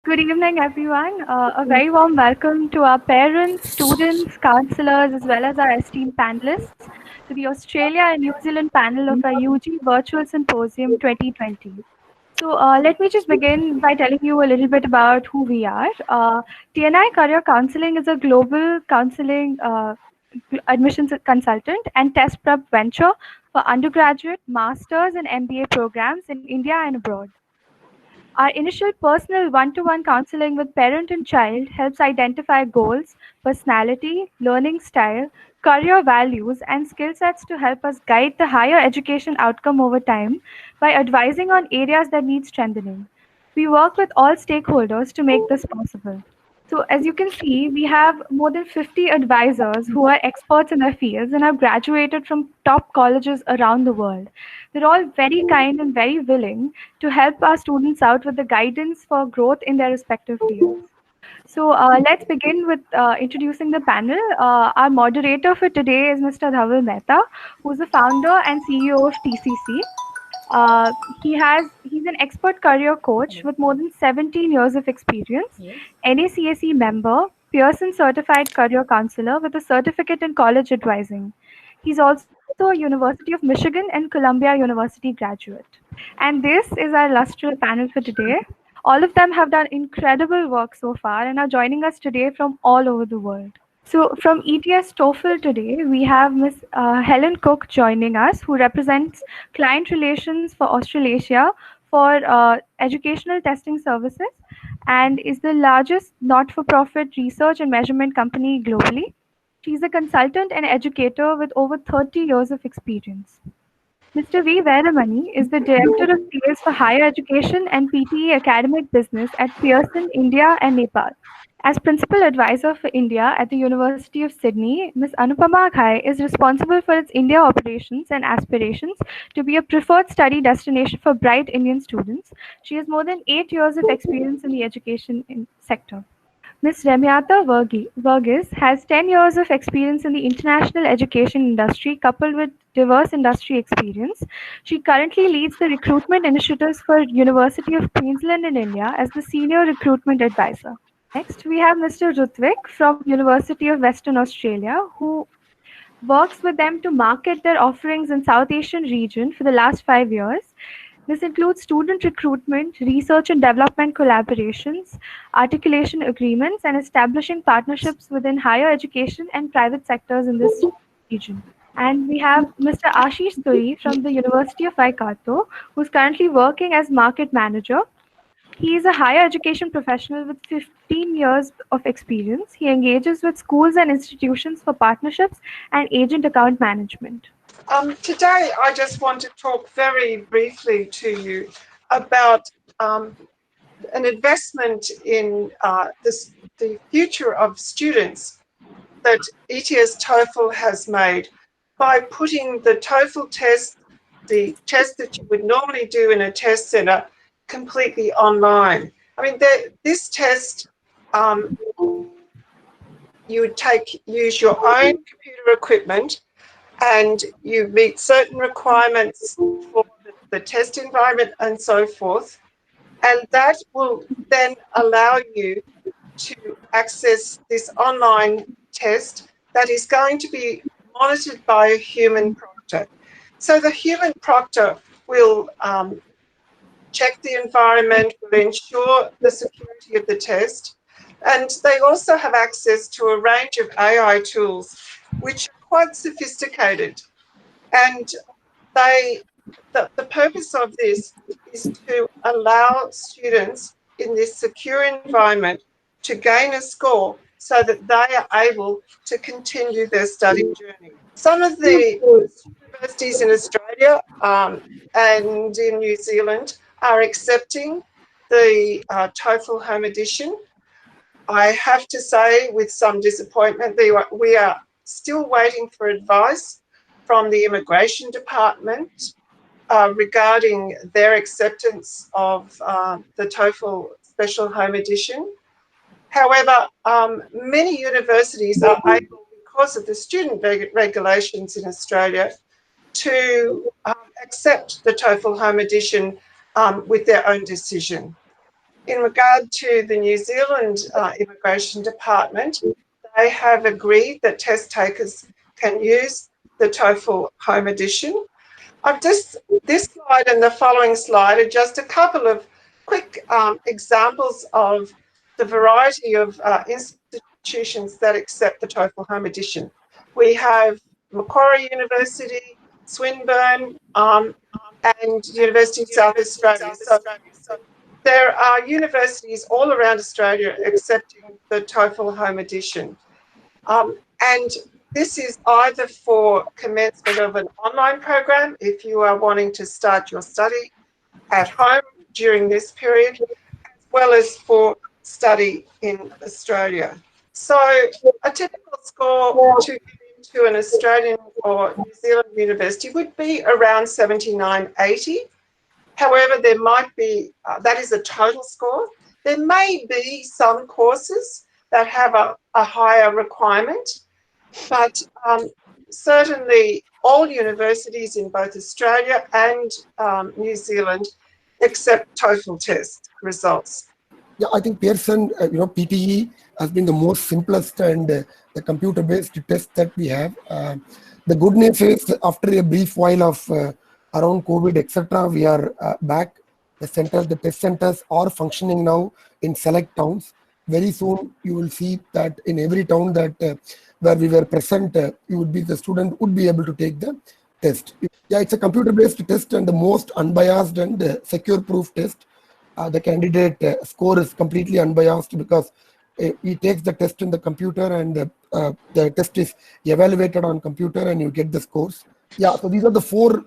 Good evening, everyone. A very warm welcome to our parents, students, counselors, as well as our esteemed panelists to the Australia and New Zealand panel of our UG Virtual Symposium 2020. Let me just begin by telling you a little bit about who we are. TNI Career Counselling is a global counseling admissions consultant and test prep venture for undergraduate, master's, and MBA programs in India and abroad. Our initial personal one to one counseling with parent and child helps identify goals, personality, learning style, career values, and skill sets to help us guide the higher education outcome over time by advising on areas that need strengthening. We work with all stakeholders to make this possible. So, as you can see, we have more than 50 advisors who are experts in their fields and have graduated from top colleges around the world. They're all very kind and very willing to help our students out with the guidance for growth in their respective fields. Let's begin with introducing the panel. Our moderator for today is Mr. Dhaval Mehta, who's the founder and CEO of TCC. Uh, he's an expert career coach with more than 17 years of experience, NACAC member, Pearson certified career counselor with a certificate in college advising. He's also a University of Michigan and Columbia University graduate. And this is our illustrious panel for today. All of them have done incredible work so far and are joining us today from all over the world. So, from ETS TOEFL today, we have Ms. Helen Cook joining us, who represents client relations for Australasia for educational testing services and is the largest not for profit research and measurement company globally. She's a consultant and educator with over 30 years of experience. Mr. V. Veramani is the Director of Sales for Higher Education and PTE Academic Business at Pearson, India and Nepal. As Principal Advisor for India at the University of Sydney, Ms. Anupama Ghai is responsible for its India operations and aspirations to be a preferred study destination for bright Indian students. She has more than 8 years of experience in the education sector. Ms. Remiata Verghese has 10 years of experience in the international education industry coupled with diverse industry experience. She currently leads the recruitment initiatives for University of Queensland in India as the Senior Recruitment Advisor. Next, we have Mr. Rutvik from University of Western Australia, who works with them to market their offerings in South Asian region for the last 5 years. This includes student recruitment, research and development collaborations, articulation agreements, and establishing partnerships within higher education and private sectors in this region. And we have Mr. Ashish Suri from the University of Waikato, who's currently working as market manager. He is a higher education professional with 15 years of experience. He engages with schools and institutions for partnerships and agent account management. Today, I just want to talk very briefly to you about an investment in the future of students that ETS TOEFL has made by putting the TOEFL test, the test that you would normally do in a test centre, completely online. I mean, this test, you would use your own computer equipment and you meet certain requirements for the test environment and so forth. And that will then allow you to access this online test that is going to be monitored by a human proctor. So the human proctor will check the environment, will ensure the security of the test, and they also have access to a range of AI tools which are quite sophisticated. And the purpose of this is to allow students in this secure environment to gain a score so that they are able to continue their study journey. Some of the universities in Australia and in New Zealand are accepting the TOEFL Home Edition. I have to say with some disappointment, we are still waiting for advice from the Immigration Department regarding their acceptance of the TOEFL Special Home Edition. However, many universities are able, because of the student regulations in Australia, to accept the TOEFL Home Edition with their own decision. in regard to the New Zealand Immigration Department, they have agreed that test takers can use the TOEFL Home Edition. This slide and the following slide are just a couple of quick examples of the variety of institutions that accept the TOEFL Home Edition. We have Macquarie University, Swinburne, and University of South Australia. So there are universities all around Australia accepting the TOEFL Home Edition. And this is either for commencement of an online program, if you are wanting to start your study at home during this period, as well as for study in Australia. So a typical score to get into an Australian or New Zealand university would be around 7980. However, there might be, that is a total score. There may be some courses that have a higher requirement, but certainly all universities in both Australia and New Zealand accept TOEFL test results. Yeah, I think Pearson, PTE has been the most simplest and the computer-based test that we have. The good news is, after a brief while of around COVID, etc., we are back. The test centers are functioning now in select towns. Very soon, you will see that in every town that where we were present, the student would be able to take the test. Yeah, it's a computer-based test and the most unbiased and secure-proof test. The candidate score is completely unbiased because he takes the test in the computer and the test is evaluated on computer and you get the scores. Yeah, so these are the four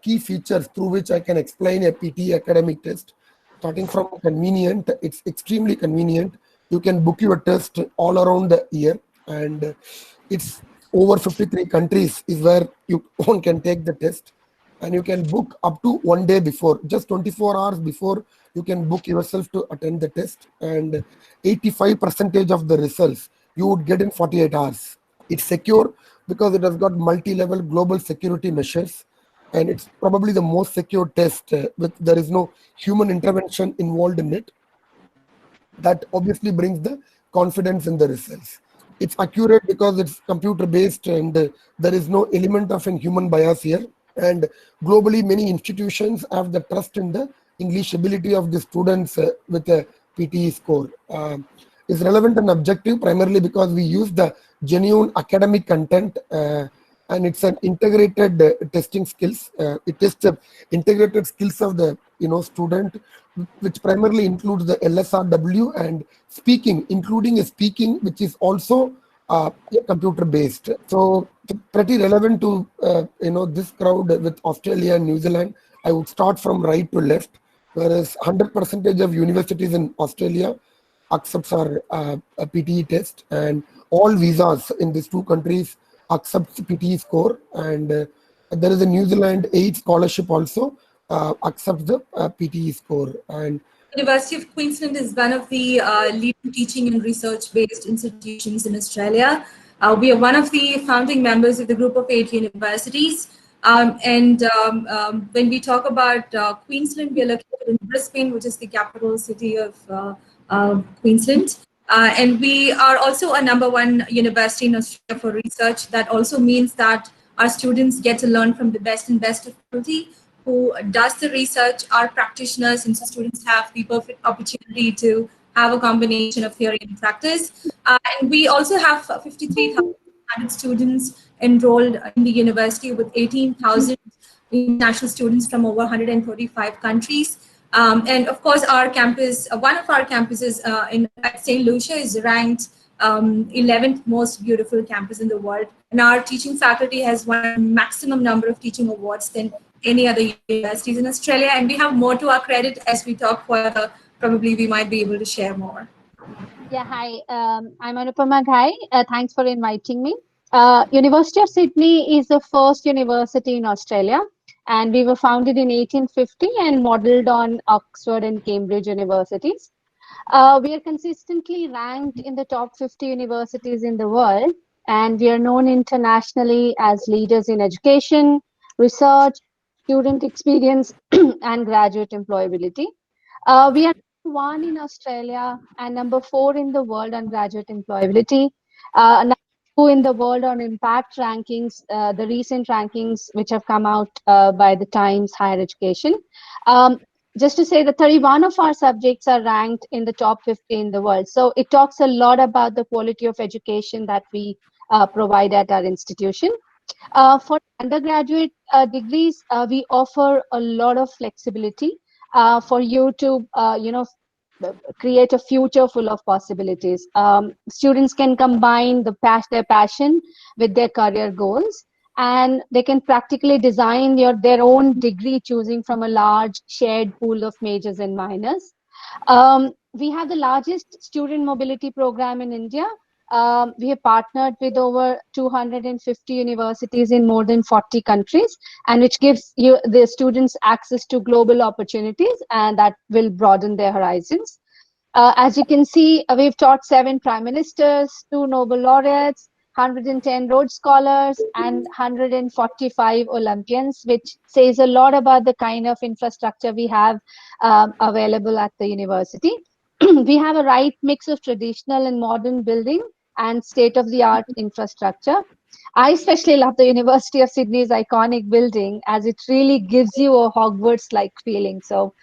key features through which I can explain a PTE academic test. Starting from convenient, it's extremely convenient. You can book your test all around the year, and it's over 53 countries is where one can take the test, and you can book up to 1 day before, just 24 hours before you can book yourself to attend the test, and 85% of the results you would get in 48 hours. It's secure because it has got multi-level global security measures, and it's probably the most secure test there is no human intervention involved in it. That obviously brings the confidence in the results. It's accurate because it's computer based and there is no element of an human bias here. And globally, many institutions have the trust in the English ability of the students with a PTE score. Is relevant and objective primarily because we use the genuine academic content and it's an integrated testing skills. It tests the integrated skills of the student, which primarily includes the LSRW and speaking, including a speaking which is also computer based. So pretty relevant to this crowd with Australia and New Zealand. I would start from right to left, whereas 100% of universities in Australia accepts our PTE test, and all visas in these two countries accepts PTE score, and there is a New Zealand aid scholarship also accepts the PTE score. And University of Queensland is one of the leading teaching and research-based institutions in Australia. We are one of the founding members of the group of 8 universities. When we talk about Queensland, we are located in Brisbane, which is the capital city of Queensland. And we are also a #1 university in Australia for research. That also means that our students get to learn from the best and best of faculty who does the research, our practitioners, and so students have the perfect opportunity to have a combination of theory and practice. And we also have 53,000 students enrolled in the university with 18,000 international students from over 145 countries. And of course, our campus, one of our campuses at St. Lucia is ranked 11th most beautiful campus in the world. And our teaching faculty has won maximum number of teaching awards than any other universities in Australia. And we have more to our credit as we talk further. Probably we might be able to share more. Yeah, hi. I'm Anupama Ghai. Thanks for inviting me. University of Sydney is the first university in Australia, and we were founded in 1850 and modeled on Oxford and Cambridge universities. We are consistently ranked in the top 50 universities in the world, and we are known internationally as leaders in education, research, student experience, and graduate employability. We are 1 in Australia and number 4 in the world on graduate employability. Number 2 in the world on impact rankings, the recent rankings which have come out by the Times Higher Education. Just to say that 31 of our subjects are ranked in the top 50 in the world. So it talks a lot about the quality of education that we provide at our institution. For undergraduate degrees, we offer a lot of flexibility for you to, create a future full of possibilities. Students can combine their passion with their career goals, and they can practically design their own degree choosing from a large shared pool of majors and minors. We have the largest student mobility program in India. We have partnered with over 250 universities in more than 40 countries, and which gives the students access to global opportunities, and that will broaden their horizons. As you can see, we've taught 7 prime ministers, 2 Nobel laureates, 110 Rhodes Scholars, and 145 Olympians, which says a lot about the kind of infrastructure we have available at the university. We have a right mix of traditional and modern building and state-of-the-art infrastructure. I especially love the University of Sydney's iconic building, as it really gives you a Hogwarts-like feeling. So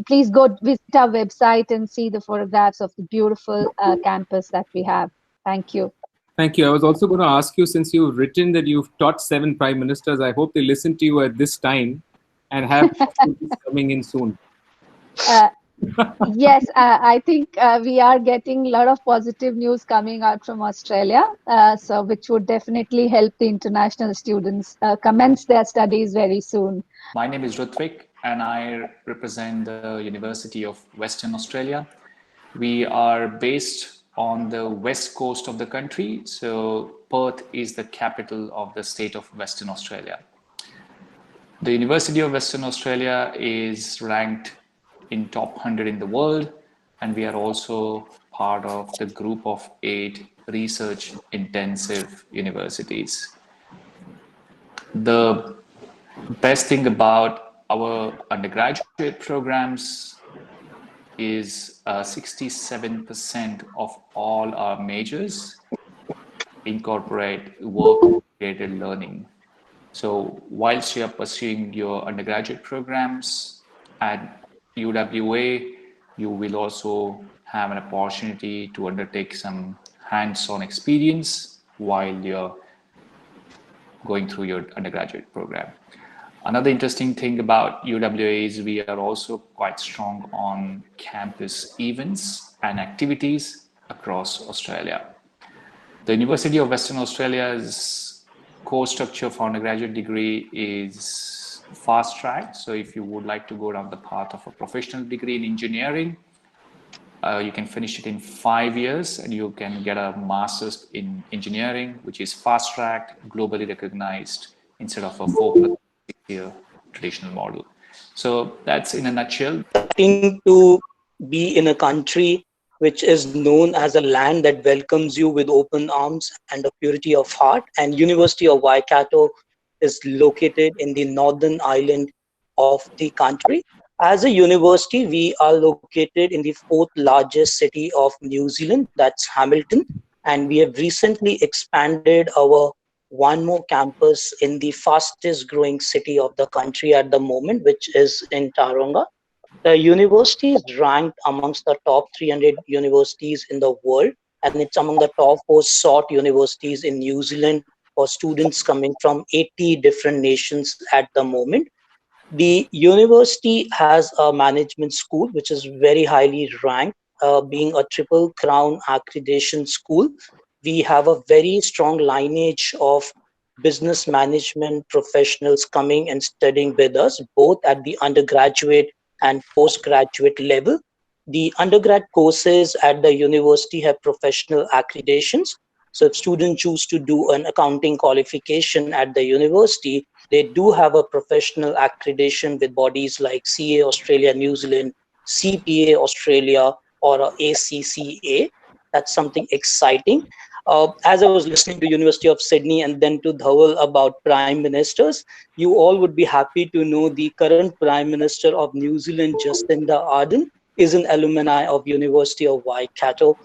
please go visit our website and see the photographs of the beautiful campus that we have. Thank you. Thank you. I was also going to ask you, since you've written that you've taught 7 prime ministers, I hope they listen to you at this time and have students coming in soon. Yes, I think we are getting a lot of positive news coming out from Australia, so which would definitely help the international students commence their studies very soon. My name is Rutvik, and I represent the University of Western Australia. We are based on the west coast of the country, so Perth is the capital of the state of Western Australia. The University of Western Australia is ranked in top 100 in the world, and we are also part of the group of 8 research intensive universities. The best thing about our undergraduate programs is 67% of all our majors incorporate work-related learning. So whilst you are pursuing your undergraduate programs at UWA, you will also have an opportunity to undertake some hands-on experience while you're going through your undergraduate program. Another interesting thing about UWA is we are also quite strong on campus events and activities across Australia. The University of Western Australia's course structure for undergraduate degree is fast track. So if you would like to go down the path of a professional degree in engineering, you can finish it in 5 years and you can get a master's in engineering, which is fast tracked, globally recognized, instead of a 4+ year traditional model. So that's in a nutshell. To be in a country which is known as a land that welcomes you with open arms and a purity of heart. And University of Waikato is located in the northern island of the country. As a university, we are located in the 4th largest city of New Zealand, that's Hamilton. And we have recently expanded our one more campus in the fastest growing city of the country at the moment, which is in Taronga. The university is ranked amongst the top 300 universities in the world, and it's among the top 4 sought universities in New Zealand for students coming from 80 different nations at the moment. The university has a management school, which is very highly ranked, being a Triple Crown accreditation school. We have a very strong lineage of business management professionals coming and studying with us, both at the undergraduate and postgraduate level. The undergrad courses at the university have professional accreditations. So if students choose to do an accounting qualification at the university, they do have a professional accreditation with bodies like CA Australia, New Zealand, CPA Australia, or ACCA. That's something exciting. As I was listening to University of Sydney and then to Dhaval about prime ministers, you all would be happy to know the current prime minister of New Zealand, Jacinda Ardern, is an alumni of University of Waikato,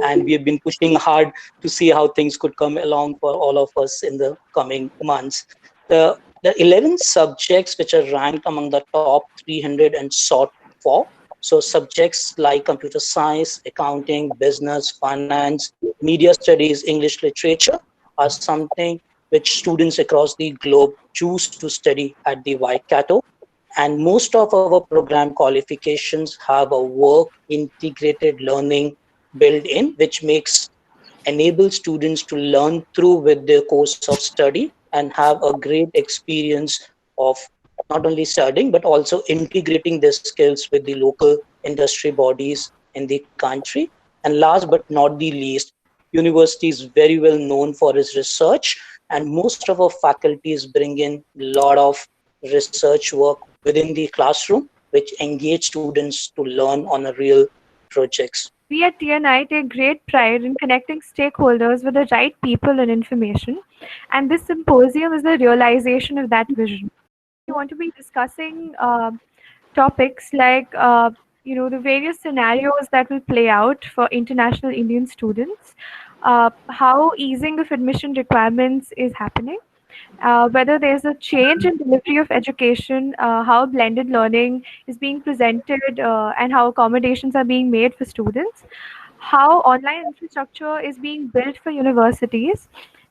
and we have been pushing hard to see how things could come along for all of us in the coming months. The 11 subjects which are ranked among the top 300 and sought for. So subjects like computer science, accounting, business, finance, media studies, English literature are something which students across the globe choose to study at the Waikato. And most of our program qualifications have a work integrated learning built in, which makes enable students to learn through with their course of study and have a great experience of not only studying but also integrating their skills with the local industry bodies in the country. And last but not the least, university is very well known for its research, and most of our faculties bring in a lot of research work within the classroom which engage students to learn on a real projects. We at TNI take great pride in connecting stakeholders with the right people and information, and this symposium is the realization of that vision. We want to be discussing topics like the various scenarios that will play out for international Indian students, how easing of admission requirements is happening, whether there's a change in delivery of education, how blended learning is being presented, and how accommodations are being made for students, how online infrastructure is being built for universities,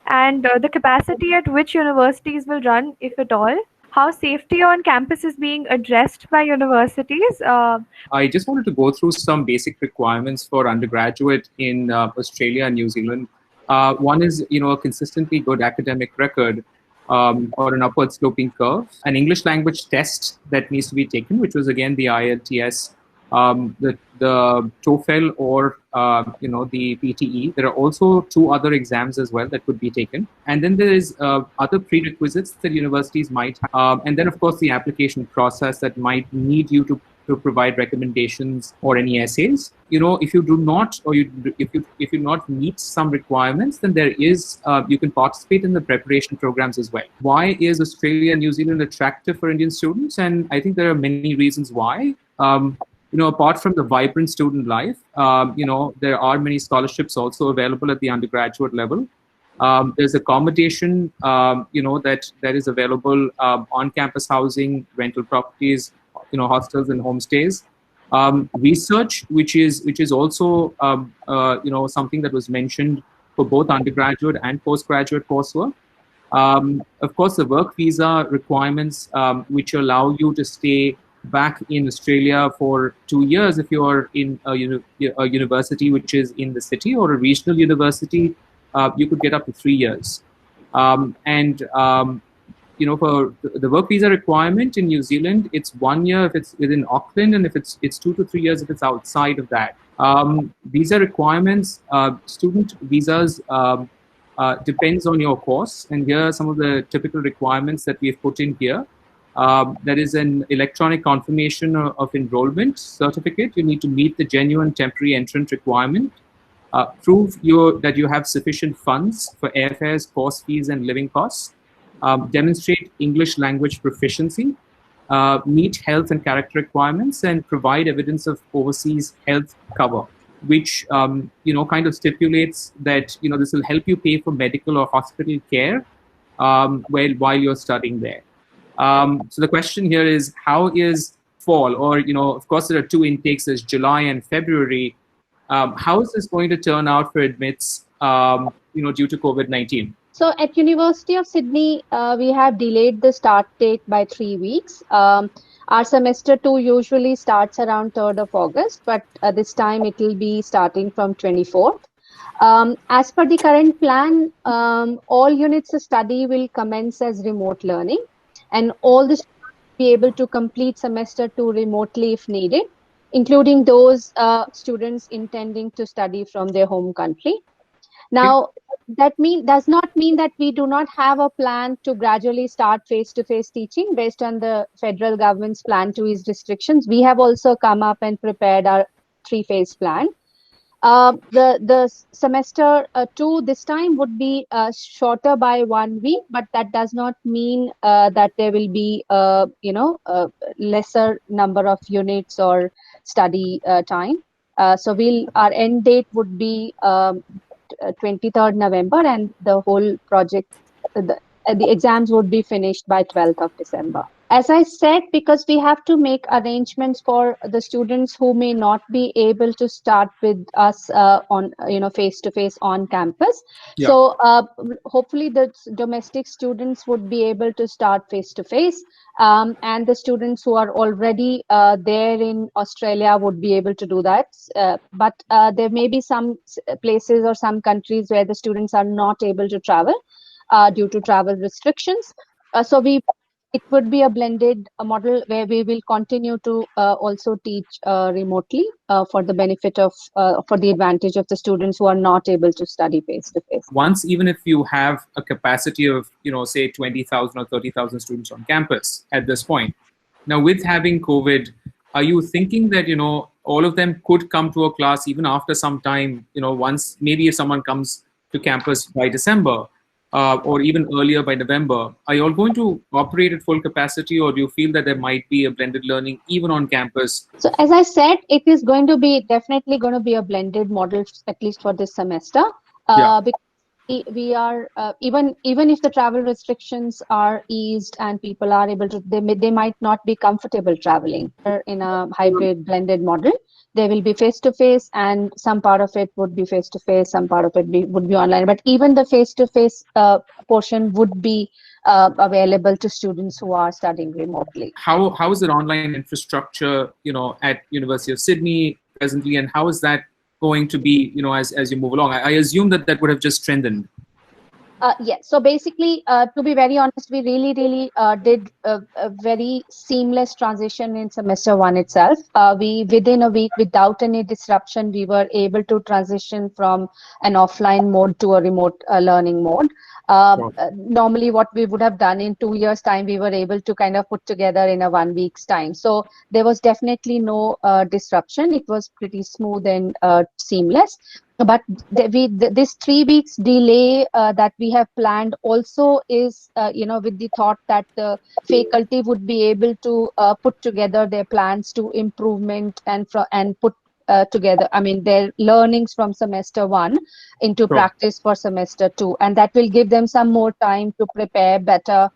and the capacity at which universities will run, if at all, how safety on campus is being addressed by universities. I just wanted to go through some basic requirements for undergraduate in Australia and New Zealand. One is, a consistently good academic record, or an upward sloping curve, an English language test that needs to be taken, which was again the IELTS, the TOEFL, or the PTE. There are also 2 other exams as well that could be taken, and then there is other prerequisites that universities might have, and then of course the application process that might need you to provide recommendations or any essays. If you do not, or if you not meet some requirements, then there is you can participate in the preparation programs as well. Why is Australia and New Zealand attractive for Indian students? And I think there are many reasons why. Apart from the vibrant student life, there are many scholarships also available at the undergraduate level. There's accommodation, that is available, on-campus housing, rental properties, hostels and homestays. Research, which is also something that was mentioned for both undergraduate and postgraduate coursework. Of course, the work visa requirements, which allow you to stay back in Australia for 2 years if you are in a university which is in the city, or a regional university, you could get up to 3 years. For the work visa requirement in New Zealand, it's 1 year if it's within Auckland, and if it's 2 to 3 years if it's outside of that. Visa requirements, student visas depends on your course, and here are some of the typical requirements that we've put in here. There is an electronic confirmation of enrollment certificate. You need to meet the genuine temporary entrant requirement. Prove that you have sufficient funds for airfares, course fees, and living costs. Demonstrate English language proficiency. Meet health and character requirements, and provide evidence of overseas health cover, which kind of stipulates that this will help you pay for medical or hospital care while you're studying there. So the question here is, how is fall, or of course there are 2 intakes, there's July and February. How is this going to turn out for admits due to COVID-19? So at University of Sydney, we have delayed the start date by 3 weeks. Our semester 2 usually starts around 3rd of August, but this time it will be starting from 24th. As per the current plan, all units of study will commence as remote learning, and all the students will be able to complete semester 2 remotely if needed, including those students intending to study from their home country. Now, that does not mean that we do not have a plan to gradually start face-to-face teaching based on the federal government's plan to ease restrictions. We have also come up and prepared our 3-phase plan. The semester 2 this time would be shorter by 1 week, but that does not mean that there will be lesser number of units or study time. So our end date would be 23rd November, and the whole project, the exams would be finished by 12th of December. As I said, because we have to make arrangements for the students who may not be able to start with us on face-to-face on campus. Yeah. So hopefully the domestic students would be able to start face-to-face, and the students who are already there in Australia would be able to do that. But there may be some places or some countries where the students are not able to travel due to travel restrictions. So it would be a blended model where we will continue to also teach remotely for the benefit of, for the advantage of the students who are not able to study face to face. Once, even if you have a capacity of, say 20,000 or 30,000 students on campus at this point, now with having COVID, are you thinking that, all of them could come to a class even after some time, once, maybe if someone comes to campus by December, or even earlier by November, are you all going to operate at full capacity, or do you feel that there might be a blended learning even on campus? So as I said, it is going to be definitely going to be a blended model, at least for this semester. Because we are even if the travel restrictions are eased and people are able to, they might not be comfortable traveling in a hybrid blended model. There will be face-to-face, and some part of it would be face-to-face, some part of it would be online. But even the face-to-face portion would be available to students who are studying remotely. How is the online infrastructure, at University of Sydney presently, and how is that going to be, as you move along? I assume that would have just strengthened. Yes. So basically, to be very honest, we really did a very seamless transition in semester one itself. We, within a week, without any disruption, we were able to transition from an offline mode to a remote learning mode. Normally, what we would have done in 2 years' time, we were able to kind of put together in a 1 week's time. So there was definitely no disruption. It was pretty smooth and seamless. But this 3 weeks delay that we have planned also is, with the thought that the faculty would be able to put together their plans to improvement and put together, their learnings from semester one into practice for semester two, and that will give them some more time to prepare better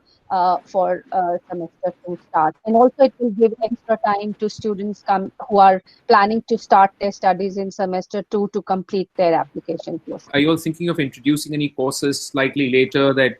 for semester two start. And also it will give extra time to students who are planning to start their studies in semester two to complete their application process. Are you all thinking of introducing any courses slightly later that,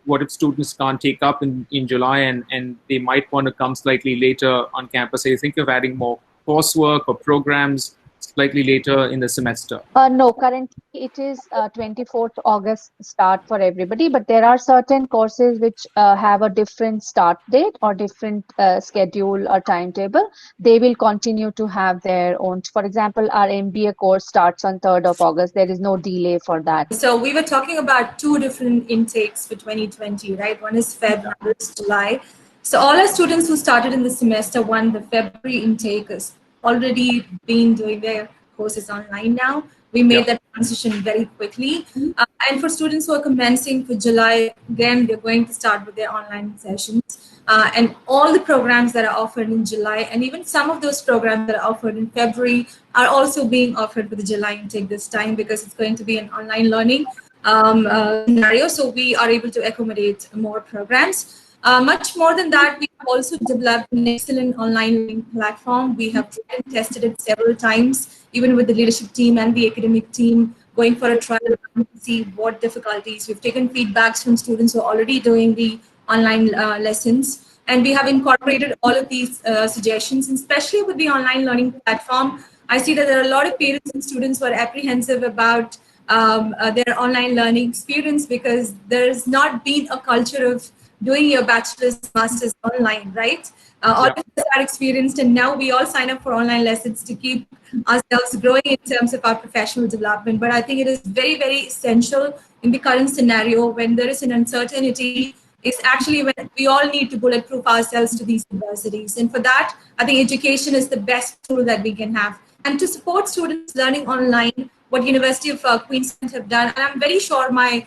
what if students can't take up in July and they might want to come slightly later on campus? Are you thinking of adding more coursework or programs slightly later in the semester? No, currently it is 24th August start for everybody, but there are certain courses which have a different start date or different schedule or timetable. They will continue to have their own. For example, our MBA course starts on 3rd of August. There is no delay for that. So we were talking about two different intakes for 2020, right? One is Feb, another is July. So all our students who started in the semester one, the February intake, has already been doing their courses online now. We made that transition very quickly. And for students who are commencing for July, again, they're going to start with their online sessions. And all the programs that are offered in July, and even some of those programs that are offered in February, are also being offered for the July intake this time, because it's going to be an online learning scenario. So we are able to accommodate more programs. Much more than that, we have also developed an excellent online learning platform. We have tested it several times, even with the leadership team and the academic team, going for a trial to see what difficulties. We've taken feedbacks from students who are already doing the online lessons, and we have incorporated all of these suggestions, and especially with the online learning platform. I see that there are a lot of parents and students who are apprehensive about their online learning experience, because there's not been a culture of doing your bachelor's, master's online, right? All of us are experienced, and now we all sign up for online lessons to keep ourselves growing in terms of our professional development. But I think it is very, very essential in the current scenario, when there is an uncertainty, is actually when we all need to bulletproof ourselves to these universities. And for that, I think education is the best tool that we can have. And to support students learning online, what University of Queensland have done, and I'm very sure my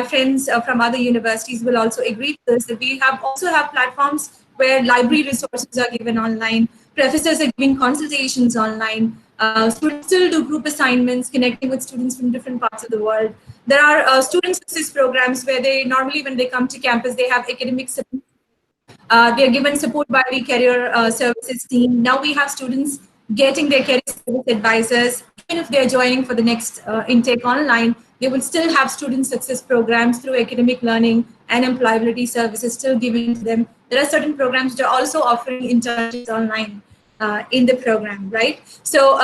friends from other universities will also agree to this, that we also have platforms where library resources are given online. Professors are giving consultations online. Students still do group assignments, connecting with students from different parts of the world. There are student success programs where they normally, when they come to campus, they have academic support. They are given support by the career services team. Now we have students getting their career service advisors. Even if they're joining for the next intake online, they will still have student success programs through academic learning and employability services still given to them. There are certain programs that are also offering internships online in the program, right? So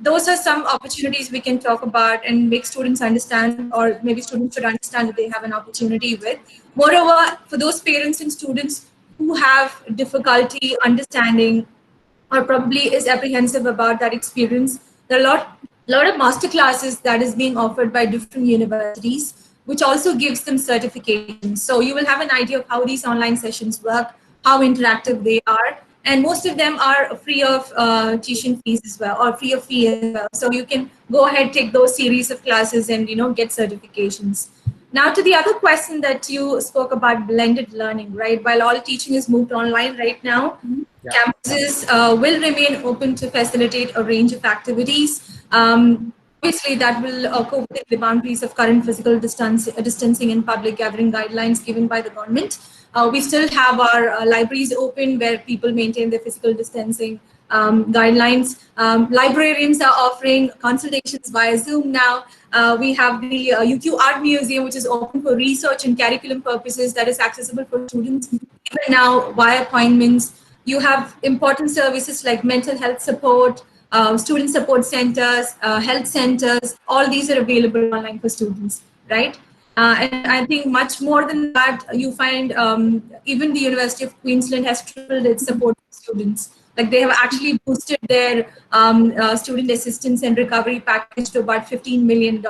those are some opportunities we can talk about and make students understand, or maybe students should understand that they have an opportunity with. Moreover, for those parents and students who have difficulty understanding or probably is apprehensive about that experience, there are lot of master classes that is being offered by different universities, which also gives them certifications. So you will have an idea of how these online sessions work, how interactive they are, and most of them are free of tuition fees as well, or free of fee as well. So you can go ahead, take those series of classes and get certifications. Now to the other question that you spoke about, blended learning, right? While all teaching is moved online right now, campuses will remain open to facilitate a range of activities. Obviously, that will occur within the boundaries of current physical distancing and public gathering guidelines given by the government. We still have our libraries open where people maintain their physical distancing guidelines. Librarians are offering consultations via Zoom now. We have the UQ Art Museum, which is open for research and curriculum purposes, that is accessible for students even now via appointments. You have important services like mental health support, student support centers, health centers. All these are available online for students, right? And I think much more than that, you find even the University of Queensland has tripled its support for students. Like they have actually boosted their student assistance and recovery package to about $15 million.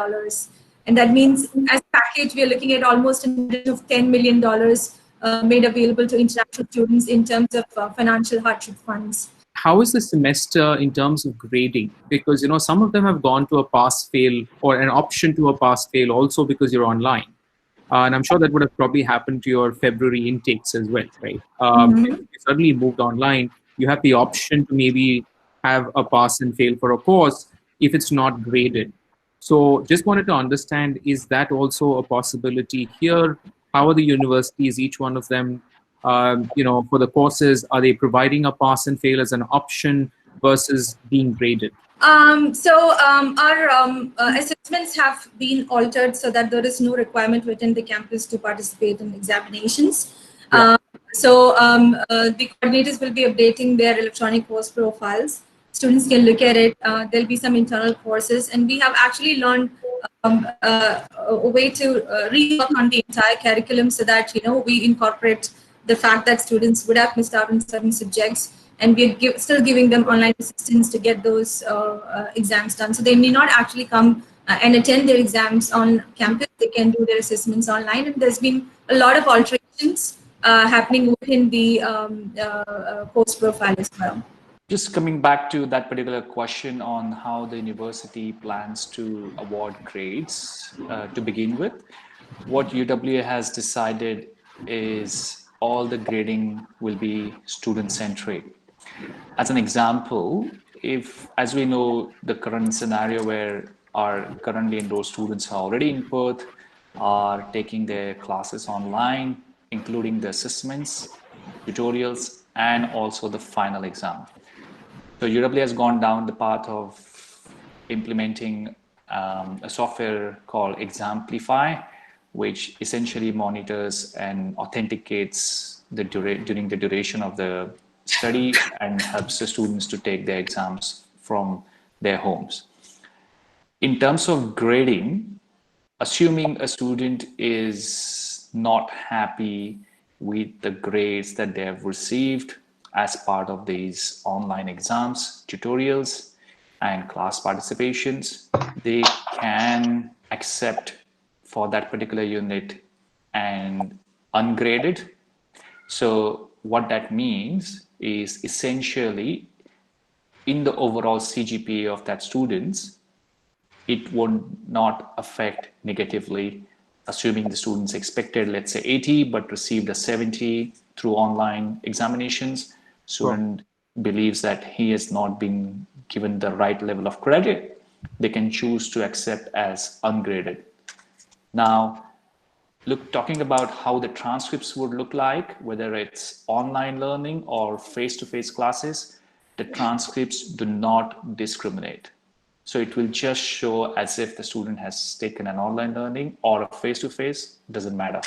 And that means as a package, we are looking at almost an budget of $10 million made available to international students in terms of financial hardship funds. How is the semester in terms of grading? Because some of them have gone to a pass-fail or an option to a pass-fail also because you're online. And I'm sure that would have probably happened to your February intakes as well, right? If you suddenly moved online, you have the option to maybe have a pass and fail for a course if it's not graded. So just wanted to understand, is that also a possibility here? How are the universities, each one of them, for the courses, are they providing a pass and fail as an option versus being graded? Our assessments have been altered so that there is no requirement to attend the campus to participate in examinations. Yeah. The coordinators will be updating their electronic course profiles. Students can look at it. There'll be some internal courses, and we have actually learned a way to rework on the entire curriculum so that we incorporate the fact that students would have missed out on certain subjects, and we're still giving them online assistance to get those exams done. So they may not actually come and attend their exams on campus. They can do their assessments online, and there's been a lot of alterations happening within the course profile as well. Just coming back to that particular question on how the university plans to award grades to begin with, what UWA has decided is all the grading will be student-centric. As an example, if, as we know, the current scenario where our currently enrolled students are already in Perth, are taking their classes online, including the assessments, tutorials, and also the final exam. So UWA has gone down the path of implementing a software called Examplify, which essentially monitors and authenticates during the duration of the study and helps the students to take their exams from their homes. In terms of grading, assuming a student is not happy with the grades that they have received as part of these online exams, tutorials, and class participations, they can accept for that particular unit and ungraded. So what that means is essentially in the overall CGPA of that students, it would not affect negatively, assuming the students expected, let's say 80, but received a 70 through online examinations. Student believes that he is not being given the right level of credit, they can choose to accept as ungraded. Now, look, talking about how the transcripts would look like, whether it's online learning or face-to-face classes, the transcripts do not discriminate. So it will just show as if the student has taken an online learning or a face-to-face, doesn't matter.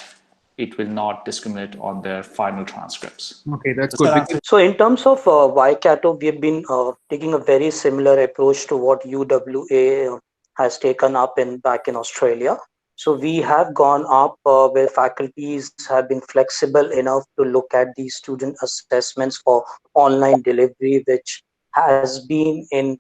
It will not discriminate on their final transcripts. Okay, that's Does good. that answer? So in terms of Waikato, we have been taking a very similar approach to what UWA has taken up back in Australia. So we have gone up where faculties have been flexible enough to look at these student assessments for online delivery, which has been in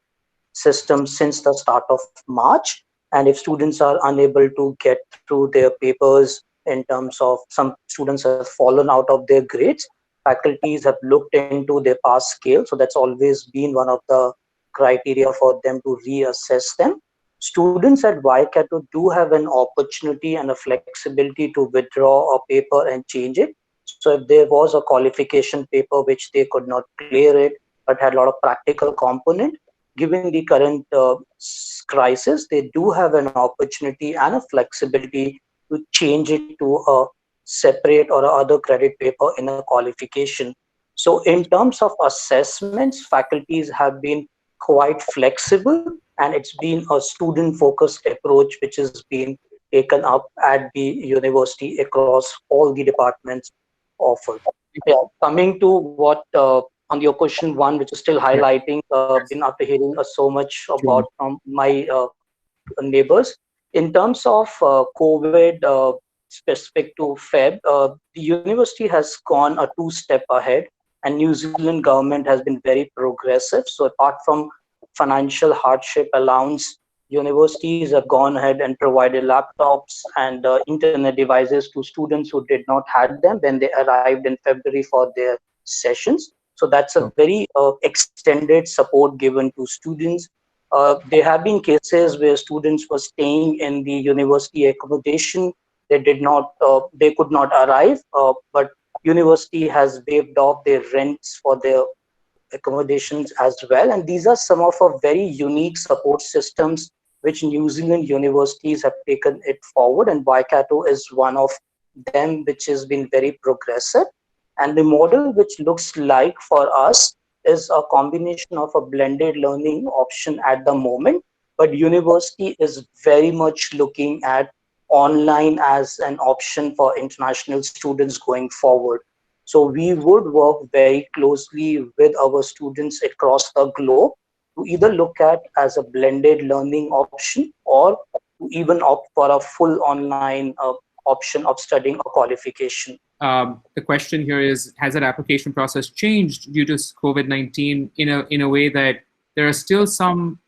system since the start of March. And if students are unable to get through their papers, in terms of some students have fallen out of their grades, faculties have looked into their pass scale. So that's always been one of the criteria for them to reassess them. Students at Waikato do have an opportunity and a flexibility to withdraw a paper and change it. So if there was a qualification paper which they could not clear it, but had a lot of practical component, given the current crisis, they do have an opportunity and a flexibility to change it to a separate or other credit paper in a qualification. So in terms of assessments, faculties have been quite flexible, and it's been a student focused approach which has been taken up at the university across all the departments offered. Yeah, coming to what on your question one, which is still highlighting, been after hearing so much about from my neighbors. In terms of COVID specific to Feb, the university has gone a two-step ahead, and New Zealand government has been very progressive. So apart from financial hardship allowance, universities have gone ahead and provided laptops and internet devices to students who did not have them when they arrived in February for their sessions. So that's a very extended support given to students. There have been cases where students were staying in the university accommodation. They could not arrive, but university has waived off their rents for their accommodations as well. And these are some of our very unique support systems which New Zealand universities have taken it forward, and Waikato is one of them which has been very progressive. And the model which looks like for us is a combination of a blended learning option at the moment, but university is very much looking at online as an option for international students going forward. So we would work very closely with our students across the globe to either look at as a blended learning option or to even opt for a full online option of studying a qualification. The question here is, has that application process changed due to COVID-19 in a way that there are still some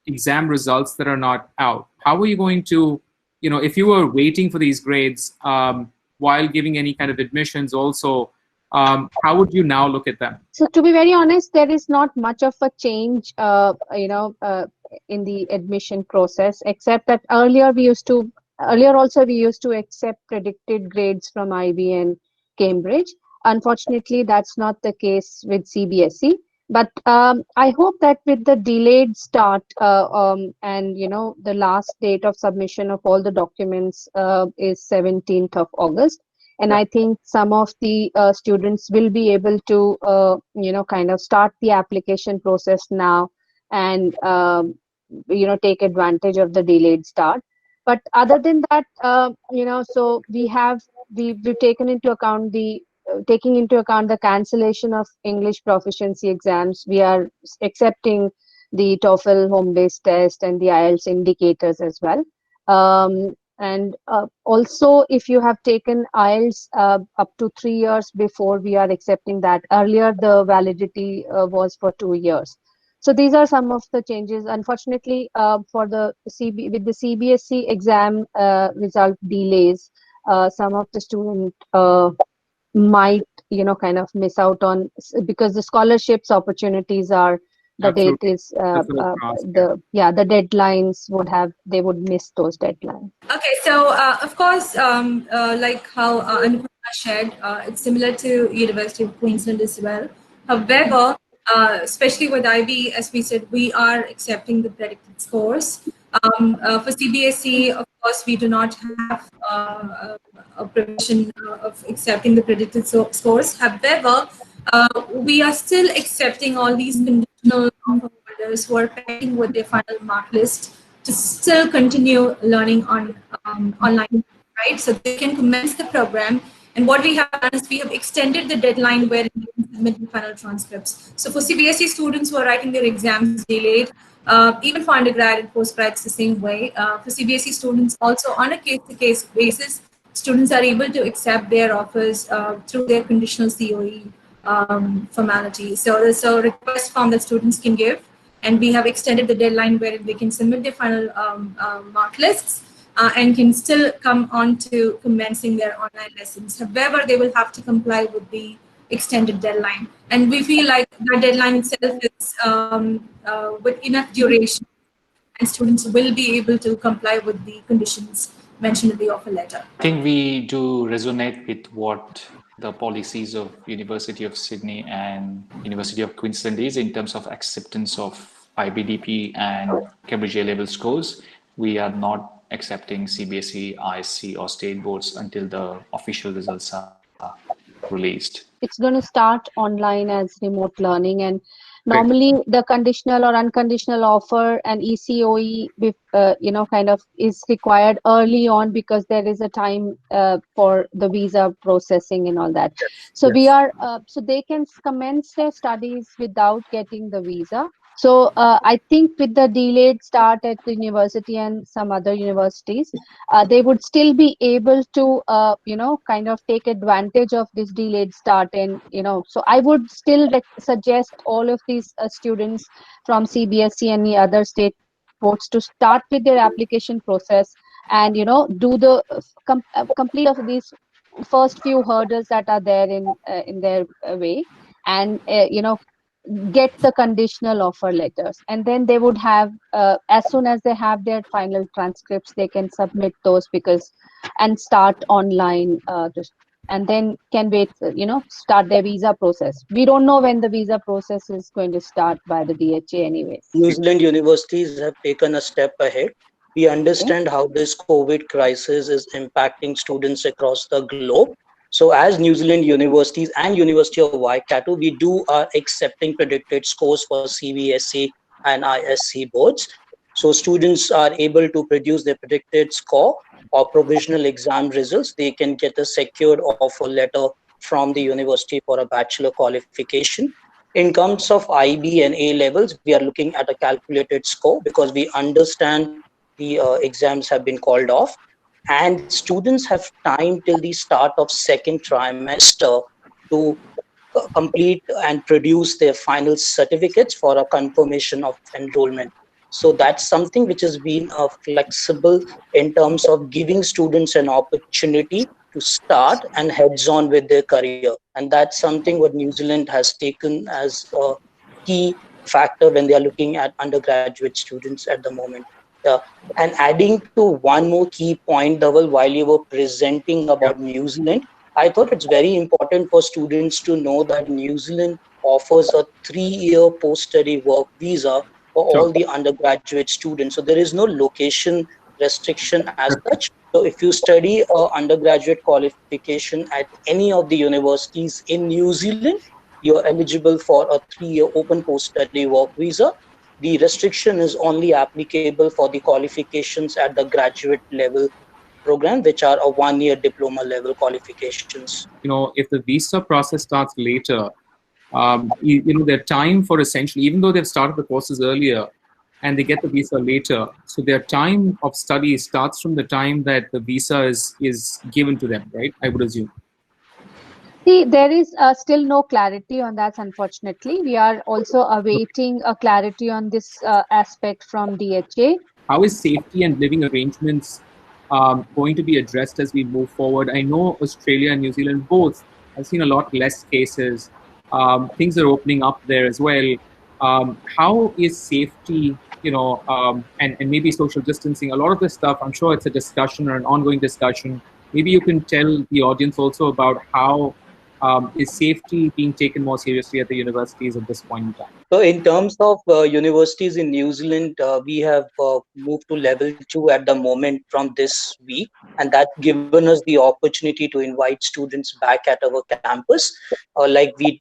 exam results that are not out? How are you going to, if you were waiting for these grades while giving any kind of admissions also, how would you now look at them? So to be very honest, there is not much of a change, in the admission process, except that earlier also we used to accept predicted grades from IB and Cambridge. Unfortunately, that's not the case with CBSE. But I hope that with the delayed start and the last date of submission of all the documents is 17th of August. And I think some of the students will be able to, kind of start the application process now and, take advantage of the delayed start. But other than that, so we've taken into account taking into account the cancellation of English proficiency exams. We are accepting the TOEFL home-based test and the IELTS indicators as well. And also, if you have taken IELTS up to 3 years before, we are accepting that. Earlier, the validity was for 2 years. So these are some of the changes. Unfortunately, with the CBSE exam result delays, some of the students might, kind of miss out on, because the scholarships opportunities are, the date is the deadlines they would miss those deadlines. Okay, so of course, like how Anupama shared, it's similar to University of Queensland as well. However, especially with IB, as we said, we are accepting the predicted scores. For CBSE, of course, we do not have a provision of accepting the predicted scores. However, we are still accepting all these conditional offer holders who are pending with their final mark list to still continue learning on online, right? So they can commence the program. And what we have done is we have extended the deadline where they can submit the final transcripts. So for CBSE students who are writing their exams delayed, even for undergrad and postgrad, it's the same way. For CBSE students, also on a case-to-case basis, students are able to accept their offers through their conditional COE formality. So there's a request form that students can give, and we have extended the deadline where they can submit their final mark lists and can still come on to commencing their online lessons. However, they will have to comply with the extended deadline. And we feel like that deadline itself is with enough duration, and students will be able to comply with the conditions mentioned in the offer letter. I think we do resonate with what the policies of University of Sydney and University of Queensland is in terms of acceptance of IBDP and Cambridge A-level scores. We are not accepting CBSE, ISC or state boards until the official results are released. It's going to start online as remote learning, and normally the conditional or unconditional offer and ECOE, kind of is required early on because there is a time for the visa processing and all that. So we are, so they can commence their studies without getting the visa. So I think with the delayed start at the university and some other universities, they would still be able to, kind of take advantage of this delayed start. And, so I would still suggest all of these students from CBSE and the other state boards to start with their application process and, do the complete of these first few hurdles that are there in their way, and, get the conditional offer letters, and then they would have as soon as they have their final transcripts, they can submit those and start online and then can wait, start their visa process. We don't know when the visa process is going to start by the DHA anyways. New Zealand universities have taken a step ahead. We understand how this COVID crisis is impacting students across the globe. So as New Zealand universities and University of Waikato, we are accepting predicted scores for CBSE and ISC boards. So students are able to produce their predicted score or provisional exam results. They can get a secured offer letter from the university for a bachelor qualification. In terms of IB and A levels, we are looking at a calculated score because we understand the exams have been called off. And students have time till the start of second trimester to complete and produce their final certificates for a confirmation of enrollment. So that's something which has been flexible in terms of giving students an opportunity to start and heads on with their career. And that's something what New Zealand has taken as a key factor when they are looking at undergraduate students at the moment. And adding to one more key point, Dhaval, while you were presenting about New Zealand, I thought it's very important for students to know that New Zealand offers a 3-year post-study work visa for all the undergraduate students. So there is no location restriction as such. So if you study undergraduate qualification at any of the universities in New Zealand, you're eligible for a 3-year open post-study work visa. The restriction is only applicable for the qualifications at the graduate level program, which are a 1-year diploma level qualifications. If the visa process starts later, their time for essentially, even though they've started the courses earlier and they get the visa later, so their time of study starts from the time that the visa is given to them, right? I would assume. See, there is still no clarity on that, unfortunately. We are also awaiting a clarity on this aspect from DHA. How is safety and living arrangements going to be addressed as we move forward? I know Australia and New Zealand both have seen a lot less cases. Things are opening up there as well. How is safety, and maybe social distancing, a lot of this stuff, I'm sure it's a discussion or an ongoing discussion. Maybe you can tell the audience also about how Is safety being taken more seriously at the universities at this point in time? So in terms of universities in New Zealand, we have moved to level 2 at the moment from this week, and that's given us the opportunity to invite students back at our campus.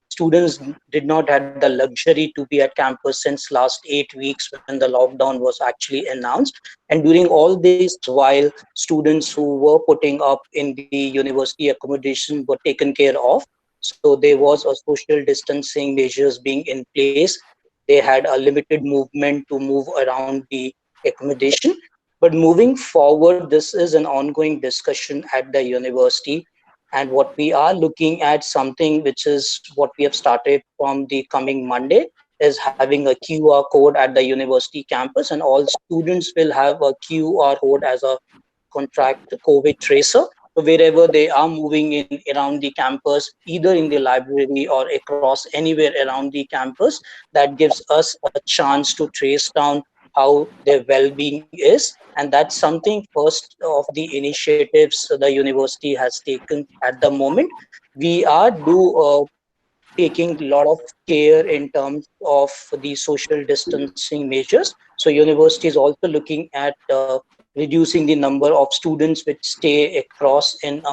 Students did not have the luxury to be at campus since last 8 weeks when the lockdown was actually announced. And during all this while, students who were putting up in the university accommodation were taken care of. So there was a social distancing measures being in place. They had a limited movement to move around the accommodation. But moving forward, this is an ongoing discussion at the university. And what we are looking at, something which is what we have started from the coming Monday, is having a QR code at the university campus, and all students will have a QR code as a contract COVID tracer. So wherever they are moving in around the campus, either in the library or across anywhere around the campus, that gives us a chance to trace down how their well-being is. And that's something first of the initiatives the university has taken at the moment. We are taking a lot of care in terms of the social distancing measures. So university is also looking at reducing the number of students which stay across in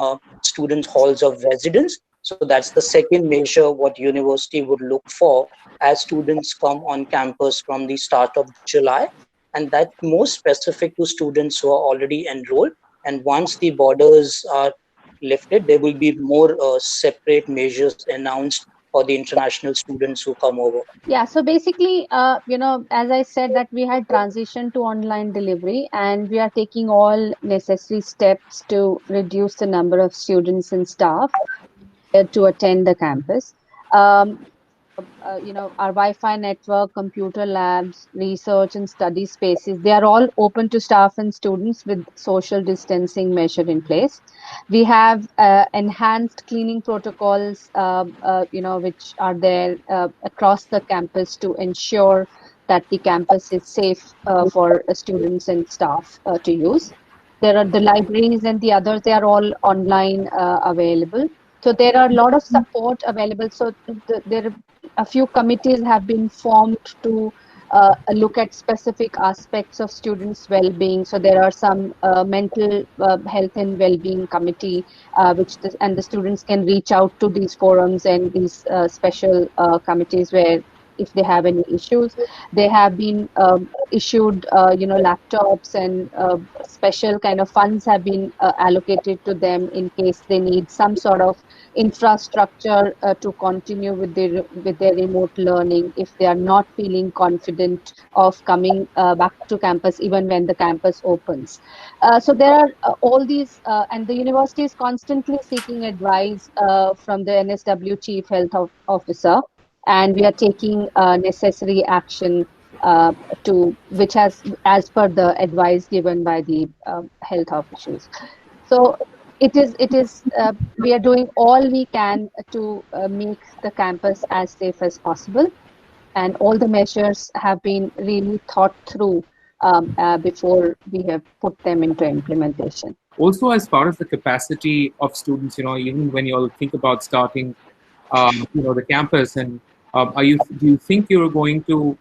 students' halls of residence. So that's the second measure what university would look for as students come on campus from the start of July. And that's more specific to students who are already enrolled. And once the borders are lifted, there will be more separate measures announced for the international students who come over. Yeah, so basically, as I said, that we had transitioned to online delivery, and we are taking all necessary steps to reduce the number of students and staff to attend the campus. Um, our Wi-Fi network, computer labs, research and study spaces, they are all open to staff and students with social distancing measure in place. We have enhanced cleaning protocols, which are there across the campus to ensure that the campus is safe for students and staff to use. There are the libraries and the others, they are all online available. So there are a lot of support available. So there a few committees have been formed to look at specific aspects of students' well-being. So there are some mental health and well-being committee, and the students can reach out to these forums and these special committees where if they have any issues. They have been issued, laptops and special kind of funds have been allocated to them in case they need some sort of infrastructure to continue with their remote learning if they are not feeling confident of coming back to campus even when the campus opens. So there are all these, and the university is constantly seeking advice from the NSW Chief Health Officer, and we are taking necessary action which has, as per the advice given by the health officials. So it is we are doing all we can to make the campus as safe as possible, and all the measures have been really thought through before we have put them into implementation. Also, as far as the capacity of students, even when you all think about starting, the campus, and do you think you're going to,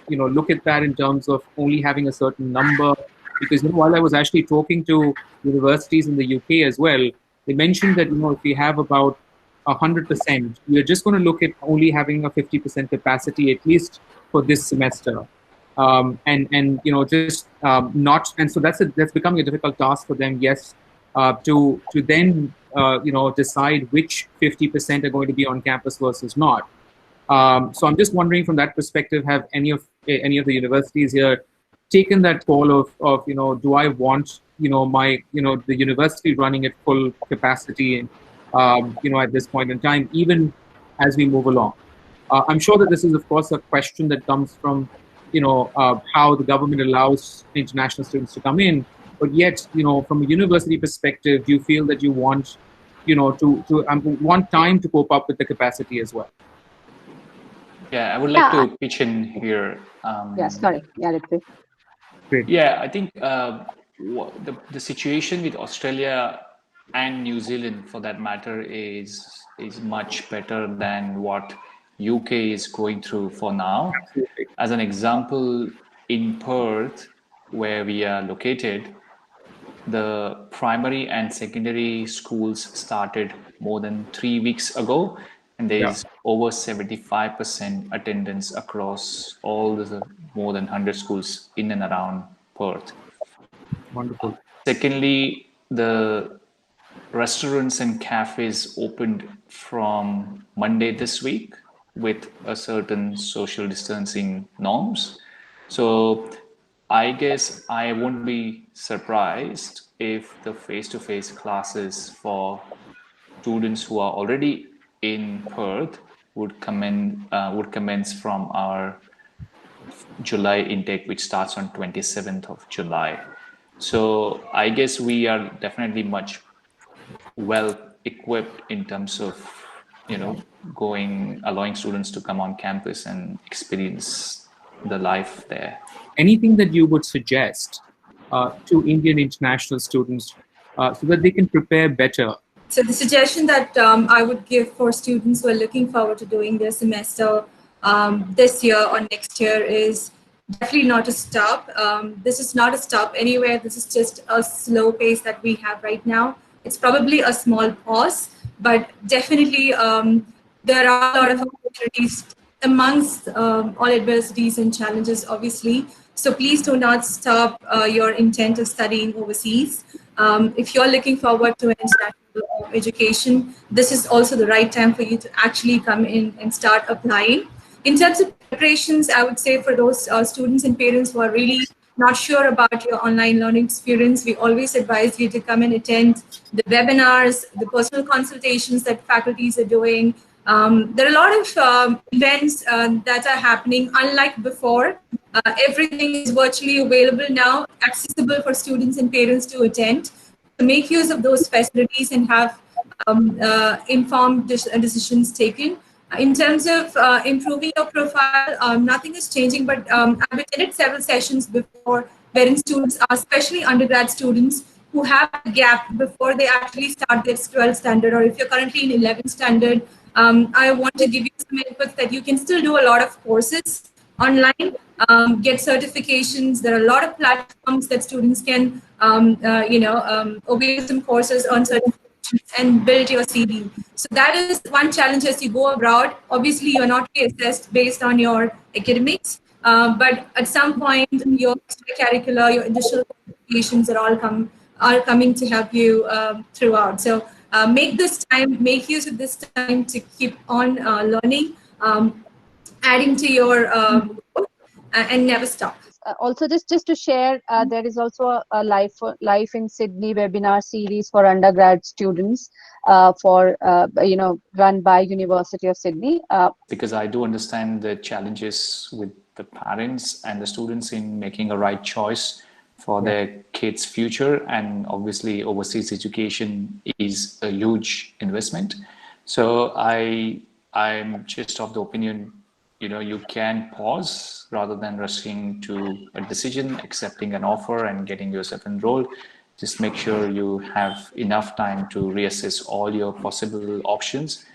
look at that in terms of only having a certain number? Because while I was actually talking to universities in the UK as well, they mentioned that if we have about 100%, we're just going to look at only having a 50% capacity at least for this semester, and just not. And so that's becoming a difficult task for them. Yes, to then decide which 50% are going to be on campus versus not. So I'm just wondering from that perspective, have any of the universities here taken that call of do I want my the university running at full capacity at this point in time, even as we move along? I'm sure that this is of course a question that comes from how the government allows international students to come in, but yet from a university perspective, do you feel that you want want time to cope up with the capacity as well? Yeah, I would like to pitch in here. Sorry. Yeah, Ritwik. Yeah, I think the situation with Australia and New Zealand, for that matter, is much better than what UK is going through for now. Absolutely. As an example, in Perth, where we are located, the primary and secondary schools started more than 3 weeks ago, and there Yeah. is over 75% attendance across all the more than 100 schools in and around Perth. Wonderful. Secondly, the restaurants and cafes opened from Monday this week with a certain social distancing norms. So I guess I won't be surprised if the face-to-face classes for students who are already in Perth would commence from our July intake, which starts on 27th of July. So I guess we are definitely much well equipped in terms of allowing students to come on campus and experience the life there. Anything that you would suggest to Indian international students so that they can prepare better? So the suggestion that I would give for students who are looking forward to doing their semester this year or next year is definitely not to stop. This is not a stop anywhere. This is just a slow pace that we have right now. It's probably a small pause, but definitely there are a lot of opportunities amongst all adversities and challenges, obviously. So please do not stop your intent of studying overseas. If you're looking forward to an international education, this is also the right time for you to actually come in and start applying. In terms of preparations, I would say for those students and parents who are really not sure about your online learning experience, we always advise you to come and attend the webinars, the personal consultations that faculties are doing. There are a lot of events that are happening, unlike before. Everything is virtually available now, accessible for students and parents to attend. To make use of those facilities and have informed decisions taken. In terms of improving your profile, nothing is changing, but I've attended several sessions before wherein students, especially undergrad students, who have a gap before they actually start their 12th standard, or if you're currently in 11th standard, I want to give you some inputs that you can still do a lot of courses online, get certifications. There are a lot of platforms that students can, avail some courses on certifications and build your CV. So that is one challenge as you go abroad. Obviously, you're not assessed based on your academics, but at some point, your extracurricular, your additional qualifications are coming to help you throughout. So make use of this time to keep on learning, adding to your growth, and never stop. Also, just to share, there is also a life in Sydney webinar series for undergrad students run by University of Sydney. Because I do understand the challenges with the parents and the students in making a right choice for their kids' future, and obviously overseas education is a huge investment. So I'm just of the opinion, you can pause rather than rushing to a decision, accepting an offer and getting yourself enrolled. Just make sure you have enough time to reassess all your possible options,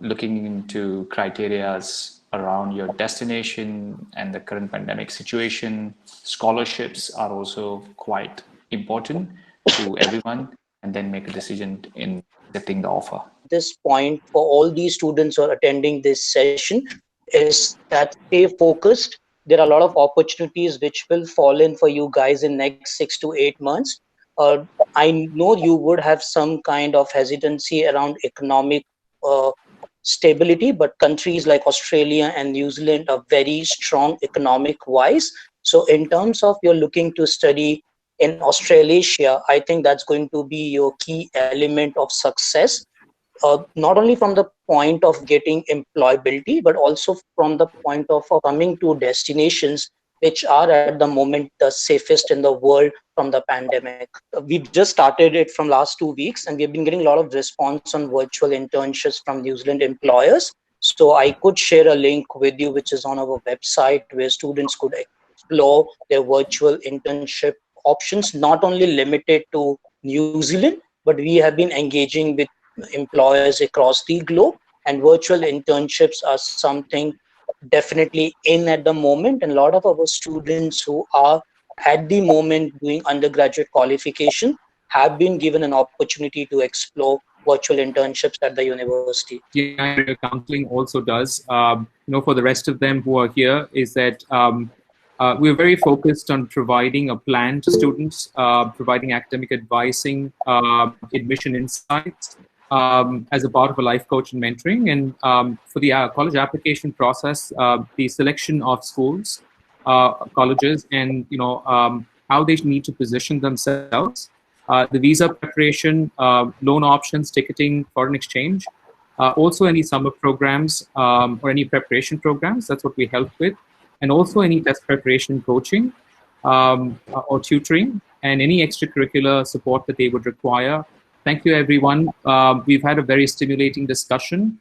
looking into criterias around your destination and the current pandemic situation. Scholarships are also quite important to everyone, and then make a decision in accepting the offer. This point for all these students who are attending this session is that stay focused. There are a lot of opportunities which will fall in for you guys in next 6 to 8 months. I know you would have some kind of hesitancy around economic stability, but countries like Australia and New Zealand are very strong economic wise. So in terms of you're looking to study in Australasia, I think that's going to be your key element of success. Not only from the point of getting employability, but also from the point of coming to destinations which are at the moment the safest in the world from the pandemic. We've just started it from last 2 weeks, and we've been getting a lot of response on virtual internships from New Zealand employers. So I could share a link with you, which is on our website, where students could explore their virtual internship options, not only limited to New Zealand, but we have been engaging with employers across the globe, and virtual internships are something definitely in at the moment. And a lot of our students who are at the moment doing undergraduate qualification have been given an opportunity to explore virtual internships at the university. TNI Career Counselling also does. For the rest of them who are here, is that we're very focused on providing a plan to students, providing academic advising, admission insights as a part of a life coach and mentoring. And for the college application process, the selection of schools, colleges, and how they need to position themselves, the visa preparation, loan options, ticketing, foreign exchange, also any summer programs or any preparation programs. That's what we help with. And also any test preparation coaching or tutoring, and any extracurricular support that they would require. Thank you, everyone. We've had a very stimulating discussion.